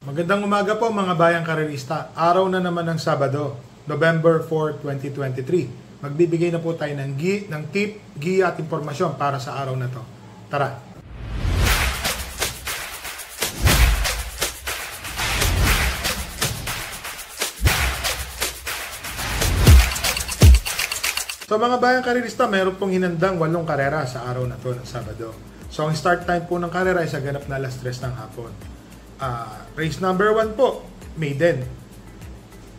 Magandang umaga po mga bayang karerista. Araw na naman ng Sabado, November 4, 2023. Magbibigay na po tayo ng tip, giya at impormasyon para sa araw na to. Tara! So mga bayang karerista, mayroon pong hinandang 8 karera sa araw na to ng Sabado. So ang start time po ng karera ay sa ganap na alas 3 ng hapon. Race number 1 po, maiden.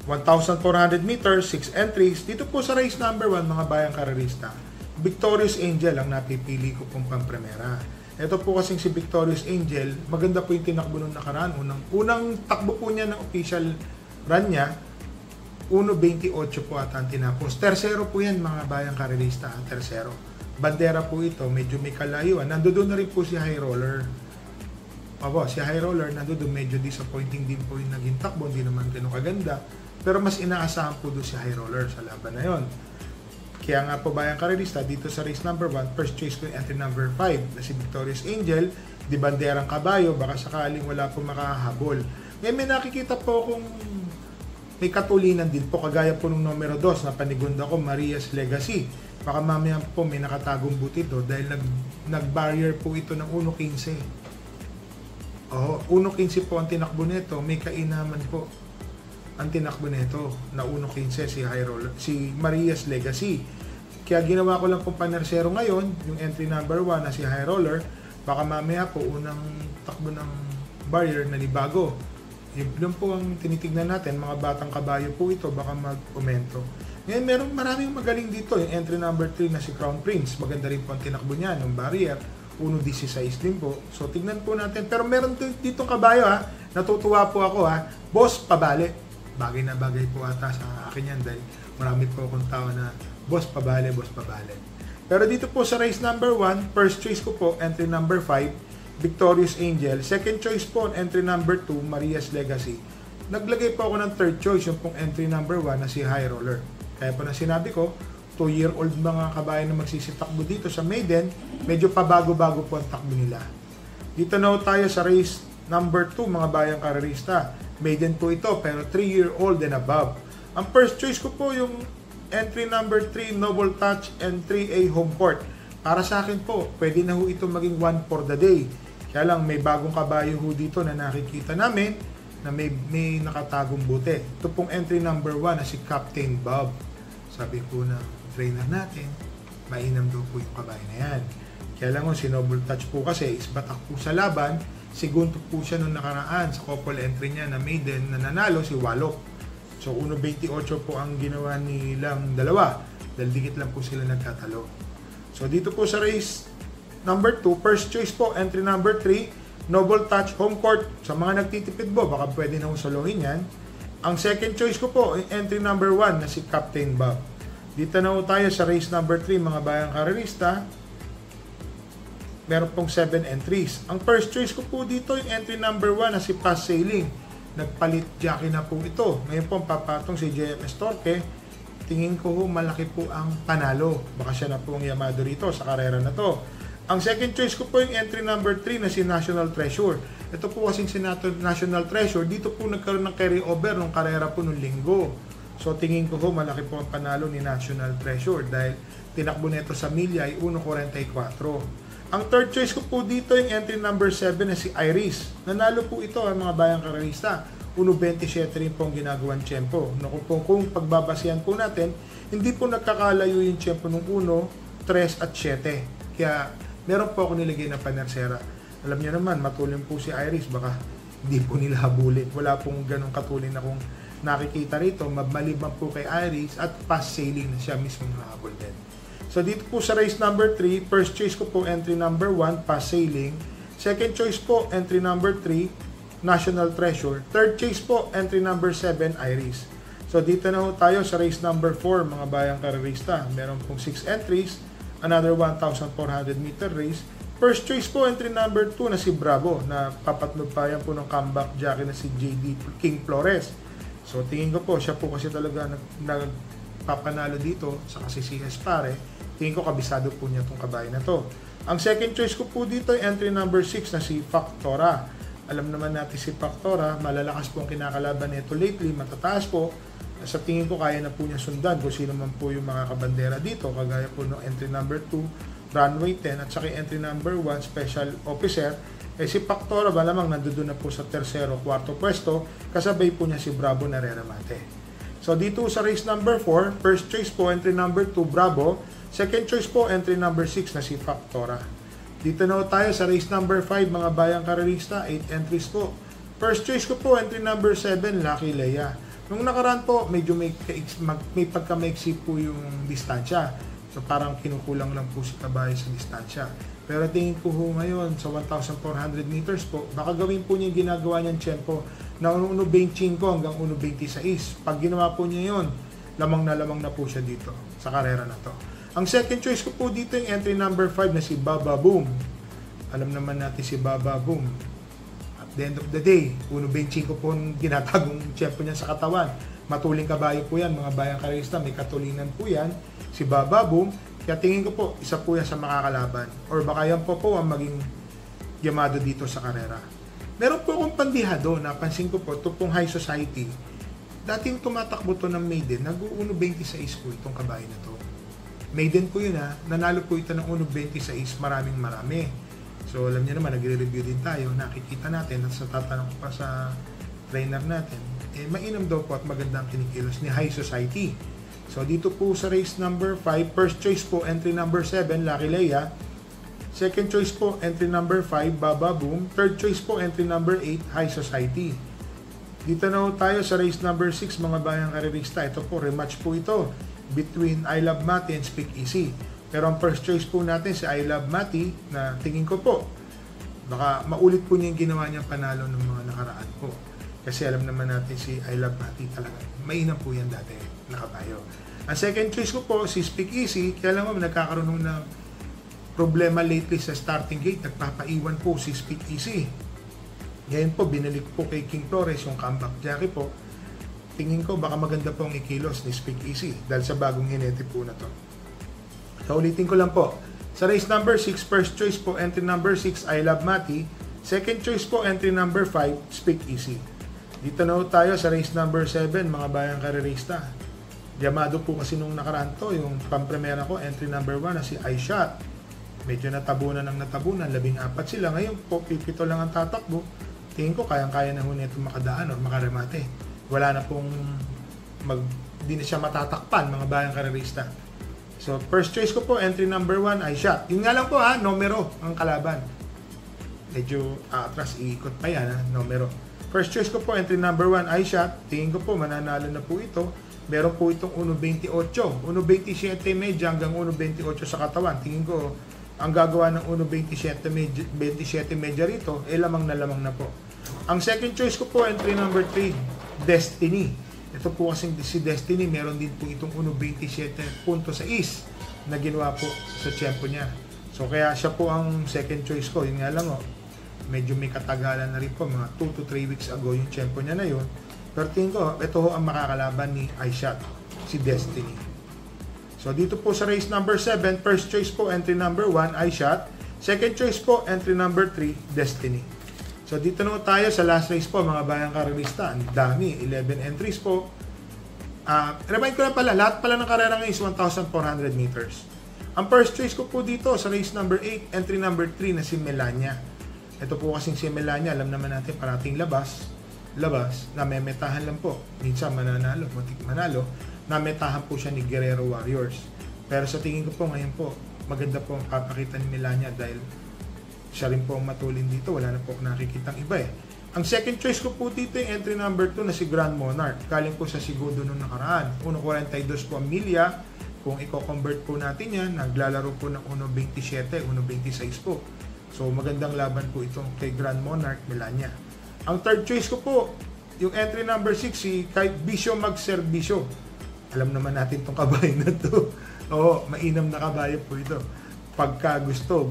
1,400 meters, 6 entries. Dito po sa race number 1, mga bayang karerista, Victorious Angel ang napipili ko pong pampremera. Ito po kasing si Victorious Angel, maganda po yung tinakbo nung nakaraan. Unang takbo po niya ng official run niya, 1.28 po ata ang tinapos. Tersero po yan mga bayang karerista, tersero. Bandera po ito, medyo may kalayuan. Nandoon na rin po si High Roller. Si High Roller, nandoon medyo disappointing din po yung naging takbo, hindi naman ganun kaganda. Pero mas inaasahan po doon si High Roller sa laban na yon. Kaya nga po bayang karerista, dito sa race number 1, first choice ko yung entry number 5 na si Victorious Angel, di banderang kabayo, baka sakaling wala po makahabol. Ngayon may nakikita po kung may katulinan din po, kagaya po nung numero 2 na panigunda ko, Maria's Legacy. Baka mamaya po may nakatagong butito dahil nag-barrier po ito ng 1.15. 1.15 po ang tinakbo nito, may kainaman po ang tinakbo nito na 1.15 si Maria's Legacy. Kaya ginawa ko lang pong panersero ngayon, yung entry number 1 na si High Roller, baka mamaya po unang takbo ng barrier na libago. Yun po ang tinitignan natin, mga batang kabayo po ito, baka mag-komento. Ngayon, maraming magaling dito, yung entry number 3 na si Crown Prince, maganda rin po ang tinakbo niya ng barrier. 1.16 din po. So, tignan po natin. Pero meron dito kabayo natutuwa po ako Boss Pabale. Bagay na bagay po ata sa akin yan dahil marami po akong tao na Boss Pabale, Boss Pabale. Pero dito po sa race number 1, first choice ko po, entry number 5, Victorious Angel. Second choice po, entry number 2, Maria's Legacy. Naglagay po ako ng third choice, yung pong entry number 1 na si High Roller. Kaya po na sinabi ko, 2-year-old mga kabayan na magsisitakbo dito sa maiden, medyo pabago-bago po ang takbo nila. Dito na tayo sa race number 2, mga bayang karerista. Maiden po ito, pero 3-year-old and above. Ang first choice ko po yung entry number 3, Noble Touch, and 3A Home Court. Para sa akin po, pwede na ho ito maging 1 for the day. Kaya lang, may bagong kabayo ho dito na nakikita namin na may nakatagong buti. Ito pong entry number 1 na si Captain Bob. Sabi po ng trainer natin, mainam daw po yung kabayo na yan. Kaya lang si Noble Touch po kasi is batak po sa laban, segundo po siya nung nakaraan sa couple entry niya na maiden na nanalo si Walok. So 1.28 po ang ginawa nilang dalawa dahil dikit lang po sila nagtatalo. So dito po sa race number 2, first choice po, entry number 3, Noble Touch Home Court. Sa mga nagtitipid po, baka pwede na solohin yan. Ang second choice ko po, entry number 1 na si Captain Bob. Dito na tayo sa race number 3, mga bayang karerista. Meron pong 7 entries. Ang first choice ko po dito, yung entry number 1 na si Pass Sailing. Nagpalit jockey na po ito. Ngayon po papatong si JMS Torque. Tingin ko malaki po ang panalo. Baka siya na po ang yamado rito sa karera na to. Ang second choice ko po yung entry number 3 na si National Treasure. Ito po kasing si National Treasure. Dito po nagkaroon ng carry-over nung karera po nung linggo. So tingin ko malaki po ang panalo ni National Treasure dahil tinakbo nito sa milya ay 1.44. Ang third choice ko po dito yung entry number 7 na si Iris. Nanalo po ito ang mga bayang karerista. 1.27 rin po ang ginagawang tiyempo. Kung pagbabasihan po natin, hindi po nagkakalayo yung tiyempo ng 1, 3 at 7. Kaya meron po ako nilagay na panersera. Alam niyo naman, matulin po si Iris. Baka hindi po nila habulin. Wala pong ganong katulin na kung nakikita rito, maliban po kay Iris at Pass Sailing na siya mismo nahabol din. So dito po sa race number 3, first choice ko po entry number 1, Pass Sailing. Second choice po entry number 3, National Treasure. Third choice po entry number 7, Iris. So dito na tayo sa race number 4, mga bayang karerista. Meron pong 6 entries, another 1,400 meter race. First choice po entry number 2 na si Bravo, na papatnog pa yan po ng comeback jockey na si JD King Flores. So tingin ko po, siya po kasi talaga nagpapanalo dito sa kasi si Espare. Tingin ko kabisado po niya itong kabayo na to. Ang second choice ko po dito ay entry number 6 na si Factora. Alam naman natin si Factora, malalakas po ang kinakalaban nito lately, matataas po. Sa tingin ko kaya na po niya sundan kung sino man po yung mga kabandera dito, kagaya po no entry number 2, runway 10 at saka entry number 1, special officer. Si Factora malamang nandoon na po sa tercero, kwarto pwesto, kasabay po niya si Bravo na Reramate. So dito sa race number 4, first choice po entry number 2 Bravo, second choice po entry number 6 na si Factora. Dito na tayo sa race number 5 mga bayang karerista, 8 entries po. First choice ko po entry number 7 Lucky Leia. Nung nakaraan po medyo may pagkamaiksi po yung distansya. So parang kinukulang lang po si kabayo sa distansya. Pero tingin ko ho ngayon sa 1,400 meters po, baka gawin po niya yung ginagawa niyang tempo na 1.25 hanggang 1.26. Pag ginawa po niya yun, lamang na po siya dito sa karera na to. Ang second choice ko po dito yung entry number 5 na si Baba Boom. Alam naman natin si Baba Boom. At the end of the day, 1.25 po ang ginatagong tempo niya sa katawan. Matuling kabayo po yan, mga bayang karista, may katulinan po yan. Si Baba Boom, kaya tingin ko po, isa po yan sa makakalaban. Or baka yan po ang maging yamado dito sa karera. Meron po akong pandihado, napansin ko po, ito pong High Society. Dating tumatakbo to ng maiden, nag-1.26 po itong kabayo na to. Maiden po yun ha, nanalo po ito ng 1.26, marami. So alam niyo naman, nagre-review din tayo, nakikita natin at sa tatanong pa sa trainer natin, mainam daw po at magandang kinikilos ni High Society. So dito po sa race number 5, first choice po entry number 7, Lucky Leia. Second choice po entry number 5, Baba Boom. Third choice po entry number 8, High Society. Dito na tayo sa race number 6 mga bayang karerista. Ito po, rematch po ito between I Love Mati and Speak Easy. Pero ang first choice po natin si I Love Mati na tingin ko po baka maulit po niya yung ginawa niyang panalo ng mga nakaraan po. Kasi alam naman natin si I Love Mati talaga. Mainam po yan dati na kabayo. Ang second choice ko po si Speak Easy. Kaya lang mo nagkakaroon ng problema lately sa starting gate. Nagpapaiwan po si Speak Easy. Ngayon po binalik po kay King Flores yung comeback jockey po. Tingin ko baka maganda pong ikilos ni Speak Easy dahil sa bagong hinete po na to. So ulitin ko lang po. Sa race number 6, first choice po entry number 6, I Love Mati. Second choice po entry number 5, Speak Easy. Dito na tayo sa race number 7, mga bayang karerista. Yamado po kasi nung nakaraan to, yung pampremera ko, entry number 1 na si iShot. Medyo natabunan, 14 sila. Ngayon po, 7 lang ang tatakbo. Tingin ko kayang-kaya na ho nito makadaan o makaremate. Wala na pong di na siya matatakpan mga bayang karerista. So first choice ko po entry number 1 iShot. Yun nga lang po numero ang kalaban. Medyo atras iikot pa yan numero. First choice ko po entry number 1 iShot. Tingin ko po mananalo na po ito. Meron po itong 1.28, 1.27 medya hanggang 1.28 sa katawan. Tingin ko ang gagawa ng 1.27 medya rito lamang na po. Ang second choice ko po entry number 3 Destiny. Ito po kasing si Destiny, meron din po itong 1.27.6 na ginawa po sa tempo niya. So kaya siya po ang second choice ko. Yun nga lang medyo may katagalan na rin po, mga 2 to 3 weeks ago yung tempo niya na yun. Pero tingin ko, ito ang makakalaban ni iShot, si Destiny. So dito po sa race number 7, first choice po entry number 1 iShot. Second choice po entry number 3 Destiny. So dito na tayo sa last race po mga bayang karerista. Ang dami, 11 entries po. Remind ko lang pala, lahat pala ng karera ngayon is 1,400 meters. Ang first choice ko po dito sa race number 8, entry number 3 na si Melania. Ito po kasing si Melania, alam naman natin parating labas, namemetahan lang po. Minsan mananalo, matik manalo, nametahan po siya ni Guerrero Warriors. Pero sa tingin ko po ngayon po, maganda po ang papakita ni Melania dahil siya rin po ang matulin dito. Wala na po nakikitang iba Ang second choice ko po dito yung entry number 2 na si Grand Monarch. Galing po sa Segundo nung nakaraan. 1.42 po ang milya. Kung i-convert po natin yan, naglalaro po ng 1.27, 1.26 po. So magandang laban po itong kay Grand Monarch, Melania. Ang third choice ko po, yung entry number 6, si kahit Bisyo Magserbisyo. Alam naman natin itong kabayo na to. Oo, mainam na kabayo po ito. Pagka gusto,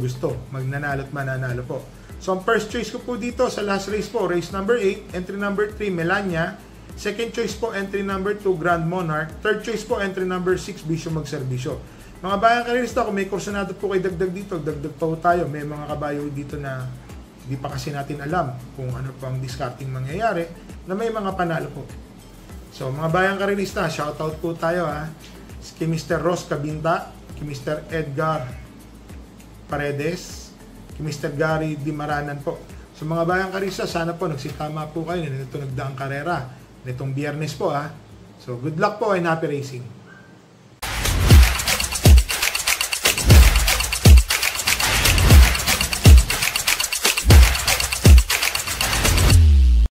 magnanalo at mananalo po. So ang first choice ko po dito sa last race po, race number 8, entry number 3, Melania. Second choice po, entry number 2, Grand Monarch. Third choice po, entry number 6, Bisyo Magserbisyo. Mga bayang karerista, kung may kursunado po kayo dagdag dito, dagdag pa po tayo. May mga kabayo dito na Di pa kasi natin alam kung ano pa ang discarding mangyayari na may mga panalo po. So mga bayang karilista, shoutout po tayo kay Mr. Ross Cabinda, kay Mr. Edgar Paredes, kay Mr. Gary Dimaranan po. So mga bayang karilista, sana po nagsitama po kayo nito nagdaang karera nitong Biyernes po So good luck po and happy racing.